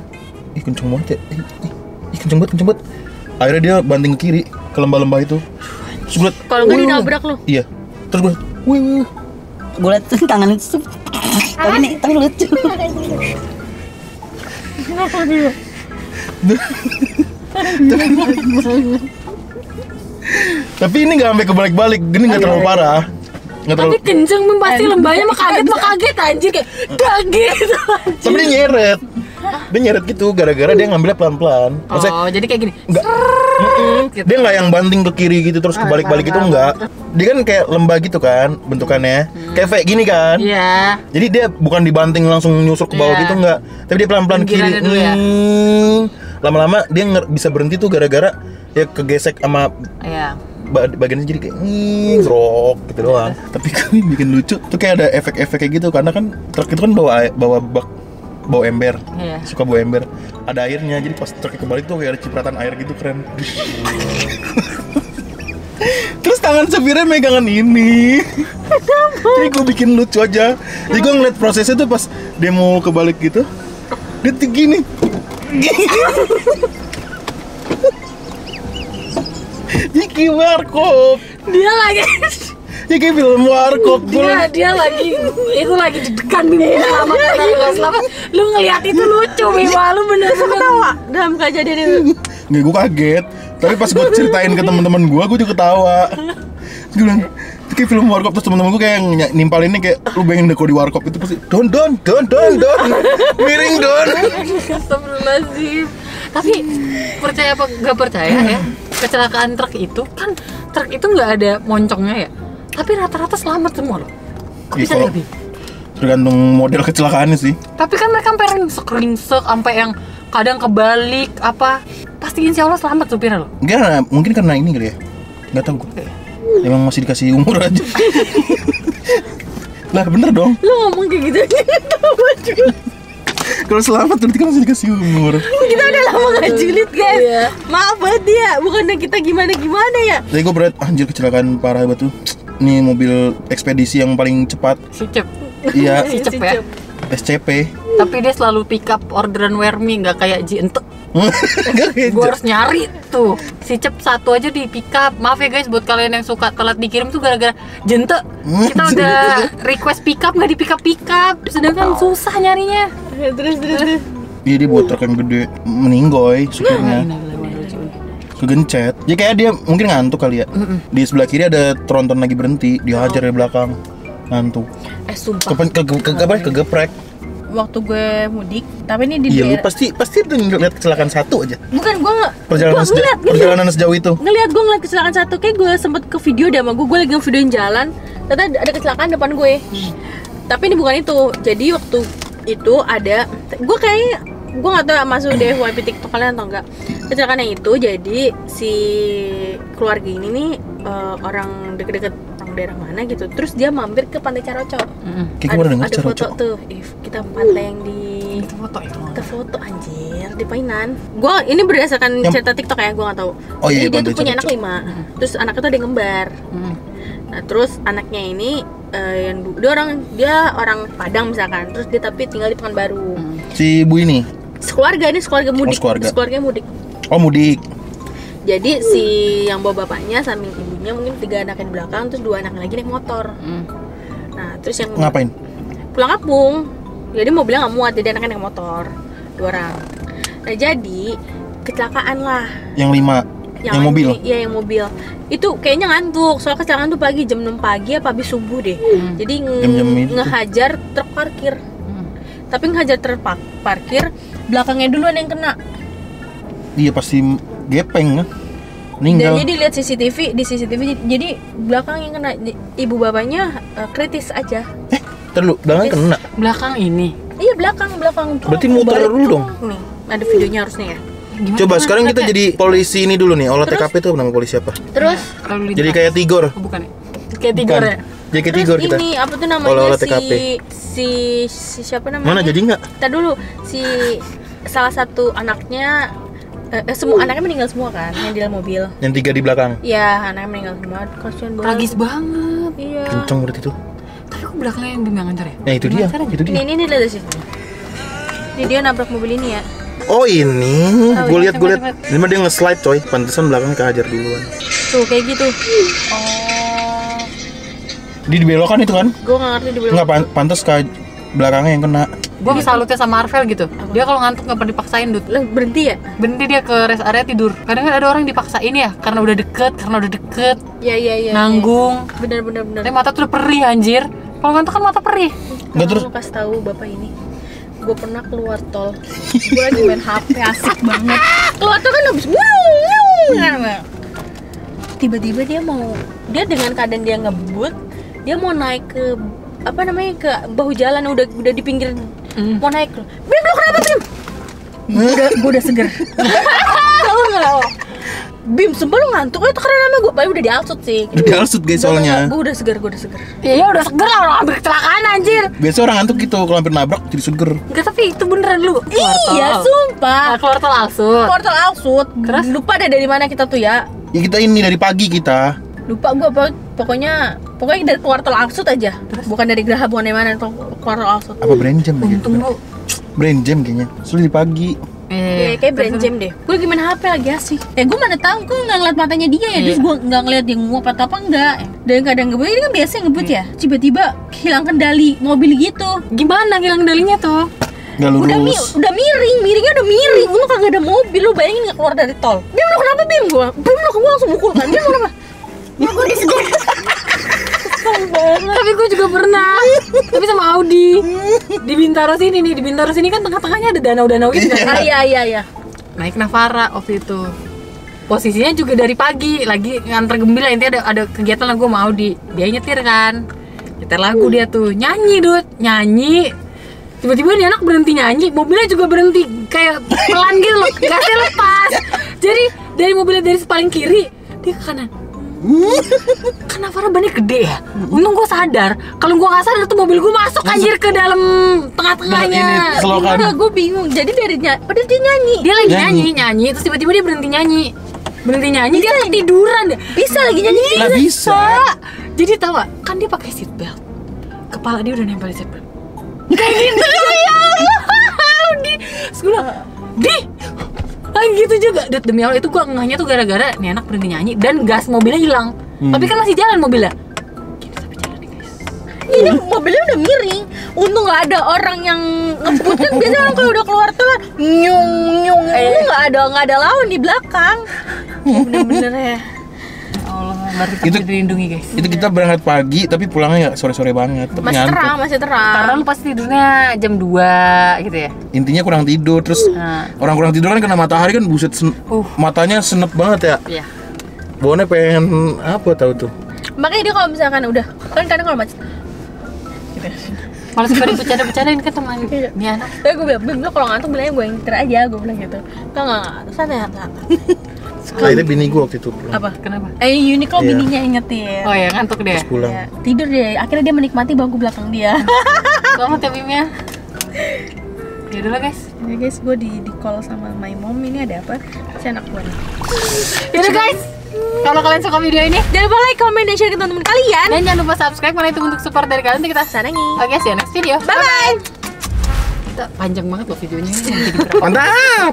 ih kenceng banget ya, ih kenceng banget. Akhirnya dia banting ke kiri ke lembah-lembah itu. Terus gue liat, Kalau nggak dinabrak lu. iya. Terus gue, wih. Gue liat tuh tangan itu tuh. Tapi lucu. Tapi ini nggak sampai kebalik-balik, ini nggak terlalu parah. Nggak terlalu. Tapi kenceng men pasti lembahnya mah kaget anjir kayak dak gitu. Tapi dia nyeret. Dia nyeret gitu gara-gara dia ngambilnya pelan-pelan. Maksudnya Oh, jadi kayak gini. enggak. Gitu. Dia nggak yang banting ke kiri gitu terus kebalik-balik gitu enggak. Dia kan kayak lembah gitu kan bentukannya. Kayak gini kan. Iya. Jadi dia bukan dibanting langsung nyusur ke bawah Iya. gitu enggak. Tapi dia pelan-pelan ke kiri. Pinggirannya dulu ya. Lama-lama dia bisa berhenti tuh gara-gara ya kegesek sama Iya. bagiannya jadi kayak grok gitu doang. Tapi kami bikin lucu tuh kayak ada efek-efek kayak gitu karena kan truk itu kan bawa ember. Iya. Suka bawa ember. Ada airnya, jadi pas truknya kebalik tuh kayak ada cipratan air gitu, keren. Terus tangan supirnya megangan ini. Jadi gue bikin lucu aja. Jadi gue ngeliat prosesnya tuh pas dia mau kebalik gitu, dia tuh gini. Jadi kayak warkop. Dia lagi Jadi kayak film warkop. dia lagi itu lagi deg-degan Bima sama karena nggak selamat. Lu ngeliat itu lucu Bima, lu bener-bener Ketawa dalam kejadian itu. Nggak, gue kaget. Tapi pas gue ceritain ke teman-teman gue juga ketawa. Terus gue bilang, itu kayak film warkop. Terus teman-teman gue kayak nimpalinnya kayak, lu bayangin deh kalau di warkop itu pasti don, miring don. Astagfirullahaladzim. Tapi percaya apa nggak percaya ya, kecelakaan truk itu kan truk itu nggak ada moncongnya ya, tapi rata-rata selamat semua loh. Kok Ya, bisa kalau- lebih? Tergantung model kecelakaannya sih. Tapi kan mereka sampai ringsek sampai yang kadang kebalik apa, pasti insya Allah selamat supirnya loh. Mungkin karena ini kali ya. Nggak tahu gue. Emang masih dikasih umur aja. Lah bener dong. Lu ngomong kayak gitu ketawa juga. Kalau selamat berarti kan masih dikasih umur. Kita udah lama gak julid guys. Iya. Maaf banget ya, bukannya kita gimana ya. Jadi gue berat, anjir kecelakaan parah banget tuh. Ini mobil ekspedisi yang paling cepat. Si Cep. Iya, Si Cep ya. SCP. Tapi dia selalu pick up orderan Wermi, nggak kayak Ji Ente. Enggak kayak Gue harus nyari tuh. Si Cep satu aja di pick up. Maaf ya guys buat kalian yang suka telat dikirim tuh gara-gara Jente. Kita udah request pick up nggak di pick up. Sedangkan susah nyarinya. Terus. Iya, dia buat truk yang gede, meninggoy supirnya. Kegencet. Ya kayak dia mungkin ngantuk kali ya. Di sebelah kiri ada tronton lagi berhenti, dihajar dari belakang. Ngantuk. Sumpah. Kegeprek. Waktu gue mudik, tapi ini di Iya, lu daerah. pasti udah ngeliat kecelakaan satu aja. Bukan gue nggak. Perjalanan sejauh itu. Gue ngeliat kecelakaan satu, kayak gue sempet ke video deh sama gue lagi ngevideoin jalan, ternyata ada kecelakaan depan gue. Tapi ini bukan itu. Jadi waktu itu ada, gue kayaknya gue nggak tahu masuk di FYP TikTok kalian atau enggak. Kecelakaan itu jadi si keluarga ini nih orang deket-deket orang daerah mana gitu. Terus dia mampir ke Pantai Caroco. Kayak kemarin dengar Ada foto Caroco. tuh, kita pantai yang di Foto ya. kita foto anjir di Painan. Gua ini berdasarkan Yang- cerita TikTok ya, gua nggak tahu. Oh iya, Jadi dia Pantai tuh punya anak Caroco. 5. Terus anaknya tuh ada yang ngembar. Nah, terus anaknya ini dia orang Padang misalkan. Terus dia tapi tinggal di Pekanbaru. Si ibu ini. Sekeluarga mudik. sekeluarga. Sekeluarga mudik. Oh, mudik. Jadi si yang bawa bapaknya samping ibunya mungkin 3 anaknya di belakang, terus 2 anaknya lagi naik motor. Nah, terus yang Ngapain? pulang kampung. Jadi mobilnya nggak muat, jadi anaknya naik motor 2 orang. Nah, jadi kecelakaan lah. Yang 5. Yang mobil. Iya, yang mobil. Itu kayaknya ngantuk. Soal kecelakaan tuh pagi jam 6 pagi apa habis subuh deh. Jadi Jam-jam itu. ngehajar truk parkir. Tapi ngehajar truk parkir, belakangnya duluan yang kena. Dia pasti gepeng kan? Dan Meninggal. jadi lihat di CCTV jadi belakang yang kena ibu bapaknya kritis aja. Terlalu belakang kena. Belakang ini. Iya, belakang. Berarti muter Balik dulu dong. Nih, ada videonya harusnya ya. Gimana? Coba sekarang kita jadi polisi ini dulu nih. Olah TKP itu nama polisi apa? Terus Lalu lintas. Jadi kayak Tigor. Oh, bukan ya? Kayak Tigor Bukan. ya? Jadi kayak terus Tigor kita. ini apa tuh namanya Olah-olah TKP. si siapa namanya? Mana jadi nggak? Kita dulu si salah satu anaknya semua anaknya meninggal semua kan yang di dalam mobil. Yang 3 di belakang. Iya, anaknya meninggal semua. Kasihan banget. Tragis banget. Iya. Kenceng berarti tuh. Tapi kok belakangnya yang bimbang ancar ya? Nah, itu dia. Gimana caranya? Itu dia. Ini lihat sih. Ini dia nabrak mobil ini ya. Oh, ini. Oh, Gue iya, lihat. cepet. Ini mah dia nge-slide coy. Pantesan belakang kehajar duluan. Tuh kayak gitu. Dia dibelokan itu kan? Gue nggak ngerti di belakang. Enggak pantas ke belakangnya yang kena. Gue salutnya sama Arvel gitu. Dia kalau ngantuk nggak pernah dipaksain, Dut. Lah, berhenti ya? Berhenti dia ke rest area tidur. Kadang kan ada orang dipaksain ya, karena udah deket, Iya. nanggung. Bener. Tapi mata tuh udah perih anjir. Kalau ngantuk kan mata perih. Nggak, terus? Lu kasih tahu bapak ini. Gue pernah keluar tol. Gue lagi main HP asik banget. Keluar tol kan habis tiba-tiba dia dengan keadaan dia ngebut, dia mau naik ke apa namanya ke bahu jalan udah di pinggir mau naik loh. Bim, lu kenapa Bim? Gue udah seger. Tahu nggak? Bim, sumpah lu ngantuk itu karena nama gue, udah dialsut sih. Udah dialsut guys soalnya. Gue udah seger. Ya udah seger lah orang hampir kecelakaan anjir. Biasa orang ngantuk gitu kalau hampir nabrak jadi seger. Enggak, tapi itu beneran lu. Iya, sumpah. Keluar tol Alsut. Portal Alsut. Terus? Lupa deh dari mana kita tuh ya. Ya kita ini dari pagi kita. Lupa gue pokoknya dari keluar tol Alsut aja. Bukan dari Geraha, bukan dari mana, keluar tol Alsut. Apa brain jam gitu? Untung lu. Brain jam kayaknya. Soalnya di pagi. Kayak brand jam deh. Gue lagi main HP lagi asik. Gue mana tahu, gue nggak ngeliat matanya dia ya. Terus gue nggak ngeliat dia nguap atau apa enggak. Dan kadang ngebut ini kan biasa ngebut ya. Tiba-tiba hilang kendali mobil gitu. Gimana hilang kendalinya tuh? Nggak lurus. Udah miringnya udah miring. Lu kagak ada mobil, lu bayangin nggak keluar dari tol. Bim, lu kenapa Bim? Bim, lu langsung mukul kan? Bim, lu kenapa? Gue udah segar. Tapi gue juga pernah. Tapi sama Audi. Di Bintaro sini kan tengah-tengahnya ada danau-danau gitu kan. Iya. Naik Navara waktu itu. Posisinya juga dari pagi lagi nganter gembira, intinya ada kegiatan lah gue sama Audi. Dia nyetir kan. Nyetir lagu dia tuh. Nyanyi. Tiba-tiba nih anak berhenti nyanyi, mobilnya juga berhenti kayak pelan gitu loh, gasnya lepas. Jadi dari mobilnya dari paling kiri dia ke kanan. Karena Farah bannya gede ya. Untung gue sadar. Kalau gue nggak sadar tuh mobil gue masuk anjir ke dalam tengah-tengahnya. Nah, ini selokan. Enggak, gue bingung. Jadi padahal dia nyanyi. Dia lagi nyanyi, terus tiba-tiba dia berhenti nyanyi, dia ketiduran deh. Bisa lagi nyanyi. Lah bisa. Jadi tau gak, kan dia pakai seatbelt, kepala dia udah nempel di seatbelt kayak gitu. Ya Allah, terus gue bilang, gitu juga. Demi Allah itu gue ngehnya tuh gara-gara nih anak berhenti nyanyi dan gas mobilnya hilang. Tapi kan masih jalan mobilnya. Gini sampai jalan nih guys. Ini mobilnya udah miring. Untung nggak ada orang yang ngebut kan. Biasanya orang kalau udah keluar tol nyung. Ini nggak ada lawan di belakang. Bener-bener ya. Allah, baru Itu- dilindungi guys. Itu kita berangkat pagi tapi pulangnya ya sore-sore banget. Tapi ngantuk. Masih terang. Karena lu pasti tidurnya jam 2 gitu ya. Intinya kurang tidur terus orang kurang tidur kan kena matahari kan buset matanya senep banget ya. Iya. Bawaannya pengen apa tahu tuh. Makanya dia kalau misalkan udah kan kadang kalau macet gitu. Malah suka bercanda-bercandain ke teman. Ini anak. Tapi gue bilang, Bim, lo kalau ngantuk bilangnya gue yang nyetir aja, gue bilang gitu. Enggak, santai. Akhirnya bini gue waktu itu pulang. Apa? Kenapa? Uniqlo Iya. bininya yang nyetir. Oh ya, ngantuk deh. Terus pulang. Ya, tidur deh. Akhirnya dia menikmati bangku belakang dia. Selamat ya Bim ya. Ya udah lah guys. Ya guys, gue di call sama my mom. Ini ada apa? Si anak gue nih. Ya udah guys. Kalau kalian suka video ini Jangan lupa like, comment, dan share ke teman-teman kalian. dan jangan lupa subscribe karena itu bentuk support dari kalian untuk kita. Sarangi. Oke, see you next video. Bye-bye. Kita panjang banget loh videonya. Jadi berat. Mantap.